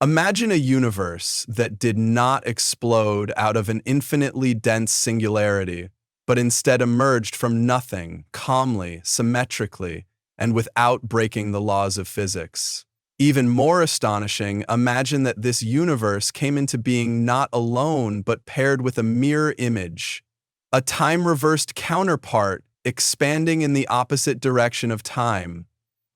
Imagine a universe that did not explode out of an infinitely dense singularity, but instead emerged from nothing, calmly, symmetrically, and without breaking the laws of physics. Even more astonishing, imagine that this universe came into being not alone, but paired with a mirror image, a time-reversed counterpart expanding in the opposite direction of time.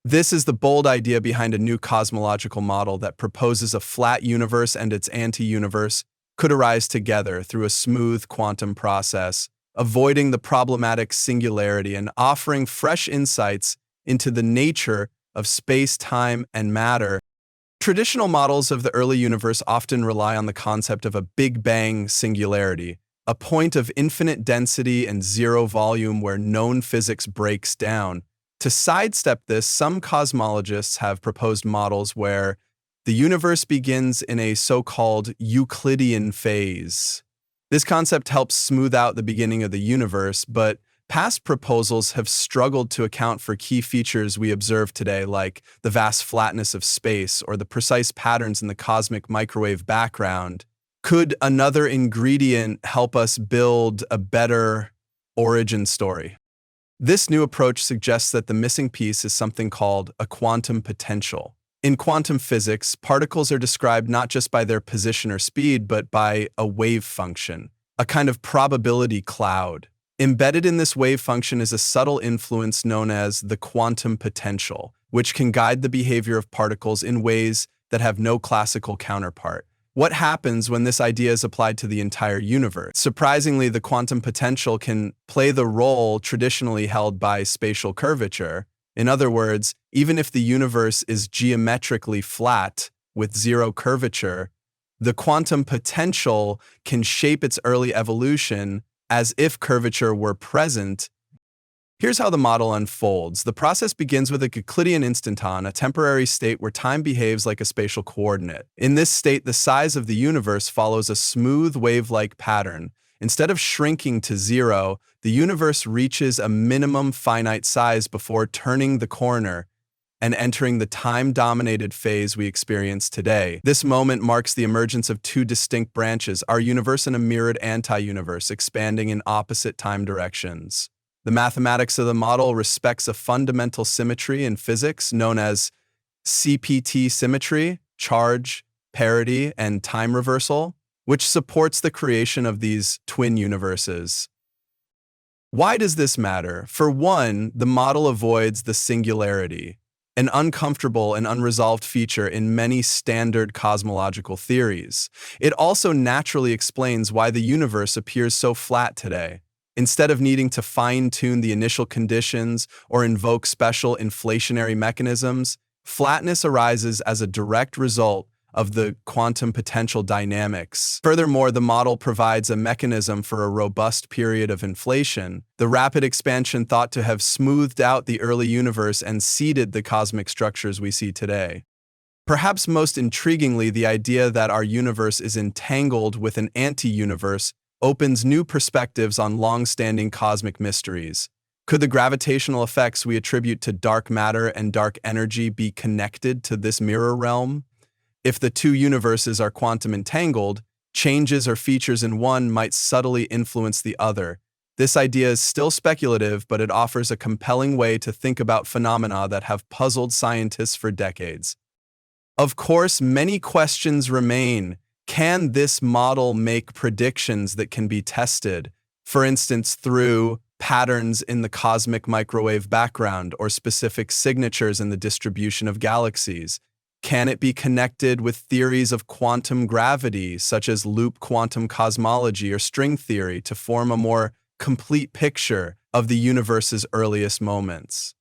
This is the bold idea behind a new cosmological model that proposes a flat universe and its anti-universe could arise together through a smooth quantum process, avoiding the problematic singularity and offering fresh insights into the nature of space, time, and matter. Traditional models of the early universe often rely on the concept of a Big Bang singularity, a point of infinite density and zero volume where known physics breaks down. To sidestep this, some cosmologists have proposed models where the universe begins in a so-called Euclidean phase. This concept helps smooth out the beginning of the universe, but past proposals have struggled to account for key features we observe today, like the vast flatness of space or the precise patterns in the cosmic microwave background. Could another ingredient help us build a better origin story? This new approach suggests that the missing piece is something called a quantum potential. In quantum physics, particles are described not just by their position or speed, but by a wave function, a kind of probability cloud. Embedded in this wave function is a subtle influence known as the quantum potential, which can guide the behavior of particles in ways that have no classical counterpart. What happens when this idea is applied to the entire universe? Surprisingly, the quantum potential can play the role traditionally held by spatial curvature. In other words, even if the universe is geometrically flat with zero curvature, the quantum potential can shape its early evolution as if curvature were present. Here's how the model unfolds. The process begins with a Euclidean instanton, a temporary state where time behaves like a spatial coordinate. In this state, the size of the universe follows a smooth wave-like pattern. Instead of shrinking to zero, the universe reaches a minimum finite size before turning the corner and entering the time-dominated phase we experience today. This moment marks the emergence of two distinct branches, our universe and a mirrored anti-universe, expanding in opposite time directions. The mathematics of the model respects a fundamental symmetry in physics known as CPT symmetry, charge, parity, and time reversal, which supports the creation of these twin universes. Why does this matter? For one, the model avoids the singularity, an uncomfortable and unresolved feature in many standard cosmological theories. It also naturally explains why the universe appears so flat today. Instead of needing to fine-tune the initial conditions or invoke special inflationary mechanisms, flatness arises as a direct result of the quantum potential dynamics. Furthermore, the model provides a mechanism for a robust period of inflation, the rapid expansion thought to have smoothed out the early universe and seeded the cosmic structures we see today. Perhaps most intriguingly, the idea that our universe is entangled with an anti-universe opens new perspectives on long-standing cosmic mysteries. Could the gravitational effects we attribute to dark matter and dark energy be connected to this mirror realm? If the two universes are quantum entangled, changes or features in one might subtly influence the other. This idea is still speculative, but it offers a compelling way to think about phenomena that have puzzled scientists for decades. Of course, many questions remain. Can this model make predictions that can be tested, for instance, through patterns in the cosmic microwave background or specific signatures in the distribution of galaxies? Can it be connected with theories of quantum gravity, such as loop quantum cosmology or string theory, to form a more complete picture of the universe's earliest moments?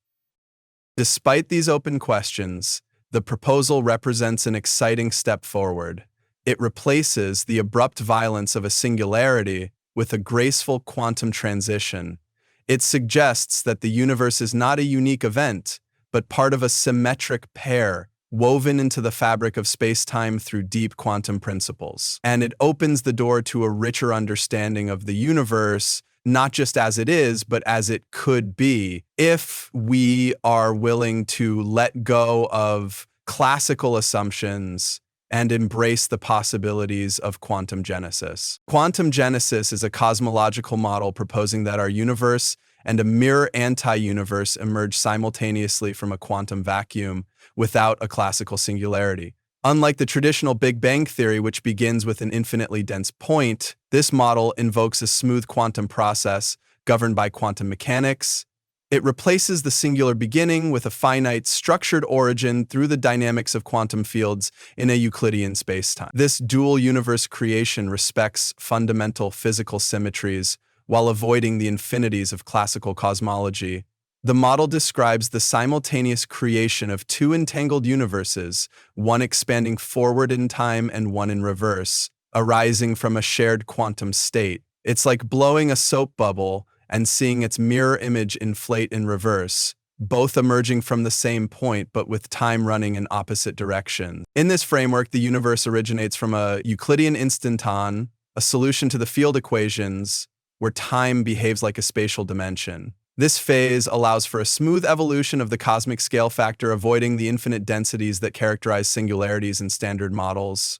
Despite these open questions, the proposal represents an exciting step forward. It replaces the abrupt violence of a singularity with a graceful quantum transition. It suggests that the universe is not a unique event, but part of a symmetric pair woven into the fabric of space-time through deep quantum principles. And it opens the door to a richer understanding of the universe, not just as it is, but as it could be, if we are willing to let go of classical assumptions and embrace the possibilities of quantum genesis. Quantum genesis is a cosmological model proposing that our universe and a mirror anti-universe emerge simultaneously from a quantum vacuum without a classical singularity. Unlike the traditional Big Bang theory, which begins with an infinitely dense point, this model invokes a smooth quantum process governed by quantum mechanics. It replaces the singular beginning with a finite, structured origin through the dynamics of quantum fields in a Euclidean spacetime. This dual universe creation respects fundamental physical symmetries while avoiding the infinities of classical cosmology. The model describes the simultaneous creation of two entangled universes, one expanding forward in time and one in reverse, arising from a shared quantum state. It's like blowing a soap bubble and seeing its mirror image inflate in reverse, both emerging from the same point but with time running in opposite directions. In this framework, the universe originates from a Euclidean instanton, a solution to the field equations, where time behaves like a spatial dimension. This phase allows for a smooth evolution of the cosmic scale factor, avoiding the infinite densities that characterize singularities in standard models.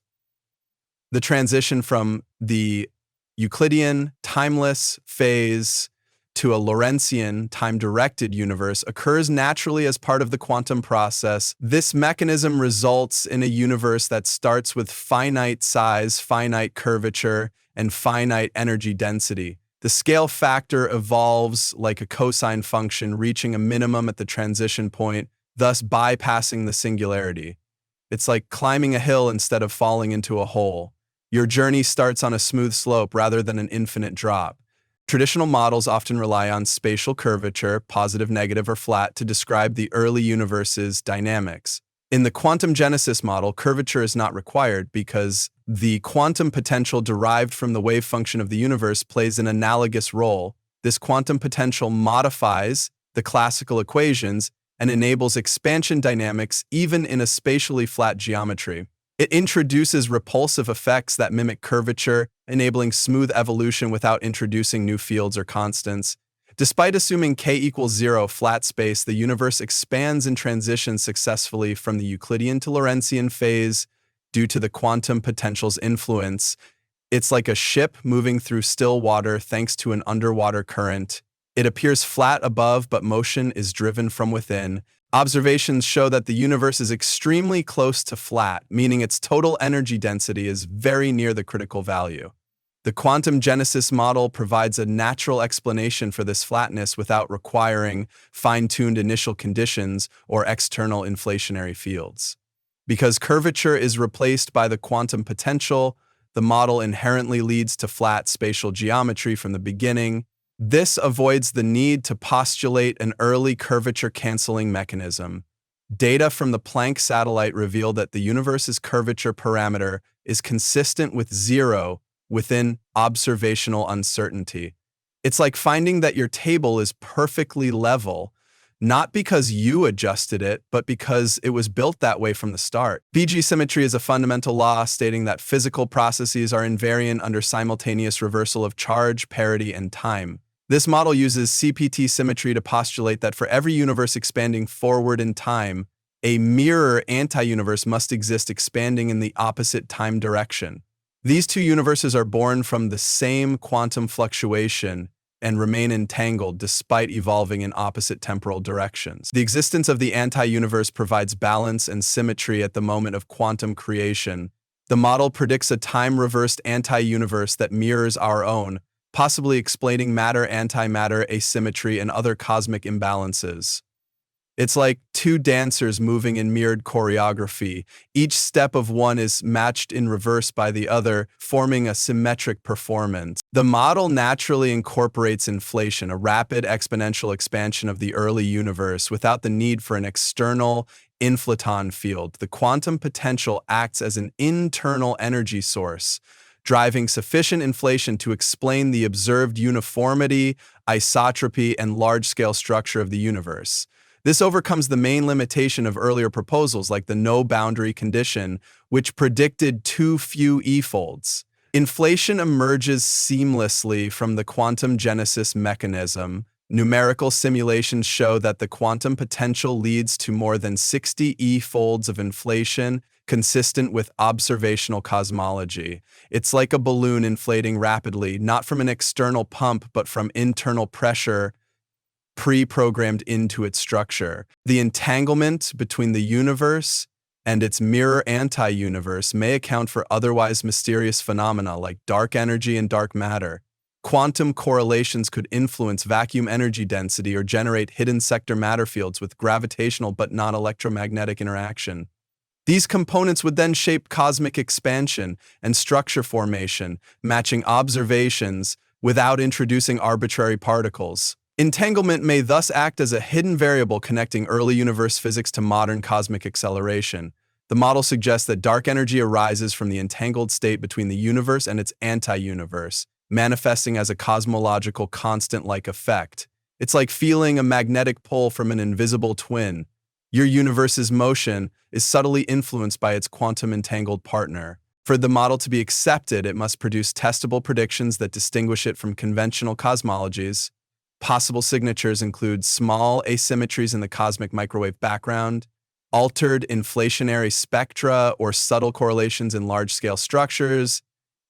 The transition from the Euclidean, timeless phase to a Lorentzian, time-directed universe occurs naturally as part of the quantum process. This mechanism results in a universe that starts with finite size, finite curvature, and finite energy density. The scale factor evolves like a cosine function, reaching a minimum at the transition point, thus bypassing the singularity. It's like climbing a hill instead of falling into a hole. Your journey starts on a smooth slope rather than an infinite drop. Traditional models often rely on spatial curvature, positive, negative, or flat, to describe the early universe's dynamics. In the quantum genesis model, curvature is not required because the quantum potential derived from the wave function of the universe plays an analogous role. This quantum potential modifies the classical equations and enables expansion dynamics even in a spatially flat geometry. It introduces repulsive effects that mimic curvature, enabling smooth evolution without introducing new fields or constants. Despite assuming k equals 0 flat space, the universe expands and transitions successfully from the Euclidean to Lorentzian phase due to the quantum potential's influence. It's like a ship moving through still water thanks to an underwater current. It appears flat above, but motion is driven from within. Observations show that the universe is extremely close to flat, meaning its total energy density is very near the critical value. The quantum genesis model provides a natural explanation for this flatness without requiring fine-tuned initial conditions or external inflationary fields. Because curvature is replaced by the quantum potential, the model inherently leads to flat spatial geometry from the beginning. This avoids the need to postulate an early curvature-canceling mechanism. Data from the Planck satellite reveal that the universe's curvature parameter is consistent with 0 within observational uncertainty. It's like finding that your table is perfectly level, not because you adjusted it, but because it was built that way from the start. BG symmetry is a fundamental law stating that physical processes are invariant under simultaneous reversal of charge, parity, and time. This model uses CPT symmetry to postulate that for every universe expanding forward in time, a mirror anti-universe must exist expanding in the opposite time direction. These two universes are born from the same quantum fluctuation and remain entangled despite evolving in opposite temporal directions. The existence of the anti-universe provides balance and symmetry at the moment of quantum creation. The model predicts a time-reversed anti-universe that mirrors our own, possibly explaining matter-antimatter asymmetry and other cosmic imbalances. It's like two dancers moving in mirrored choreography. Each step of one is matched in reverse by the other, forming a symmetric performance. The model naturally incorporates inflation, a rapid exponential expansion of the early universe without the need for an external inflaton field. The quantum potential acts as an internal energy source, driving sufficient inflation to explain the observed uniformity, isotropy, and large-scale structure of the universe. This overcomes the main limitation of earlier proposals like the no-boundary condition, which predicted too few E-folds. Inflation emerges seamlessly from the quantum genesis mechanism. Numerical simulations show that the quantum potential leads to more than 60 E-folds of inflation consistent with observational cosmology. It's like a balloon inflating rapidly, not from an external pump, but from internal pressure pre-programmed into its structure. The entanglement between the universe and its mirror anti-universe may account for otherwise mysterious phenomena like dark energy and dark matter. Quantum correlations could influence vacuum energy density or generate hidden sector matter fields with gravitational but not electromagnetic interaction. These components would then shape cosmic expansion and structure formation, matching observations without introducing arbitrary particles. Entanglement may thus act as a hidden variable connecting early universe physics to modern cosmic acceleration. The model suggests that dark energy arises from the entangled state between the universe and its anti-universe, manifesting as a cosmological constant-like effect. It's like feeling a magnetic pull from an invisible twin. Your universe's motion is subtly influenced by its quantum entangled partner. For the model to be accepted, it must produce testable predictions that distinguish it from conventional cosmologies. Possible signatures include small asymmetries in the cosmic microwave background, altered inflationary spectra or subtle correlations in large-scale structures.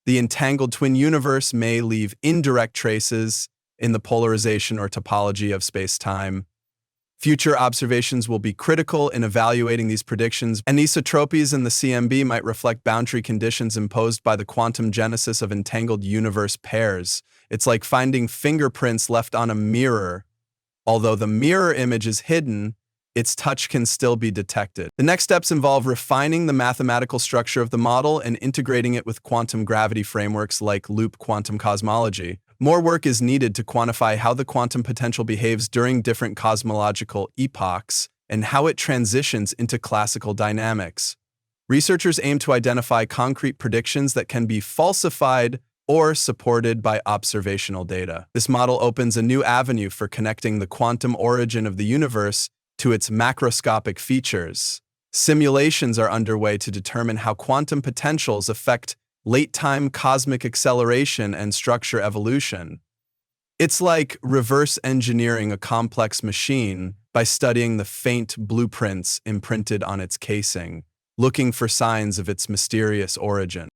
The entangled twin universe may leave indirect traces in the polarization or topology of space-time. Future observations will be critical in evaluating these predictions. Anisotropies in the CMB might reflect boundary conditions imposed by the quantum genesis of entangled universe pairs. It's like finding fingerprints left on a mirror. Although the mirror image is hidden, its touch can still be detected. The next steps involve refining the mathematical structure of the model and integrating it with quantum gravity frameworks like loop quantum cosmology. More work is needed to quantify how the quantum potential behaves during different cosmological epochs and how it transitions into classical dynamics. Researchers aim to identify concrete predictions that can be falsified or supported by observational data. This model opens a new avenue for connecting the quantum origin of the universe to its macroscopic features. Simulations are underway to determine how quantum potentials affect late-time cosmic acceleration and structure evolution. It's like reverse engineering a complex machine by studying the faint blueprints imprinted on its casing, looking for signs of its mysterious origin.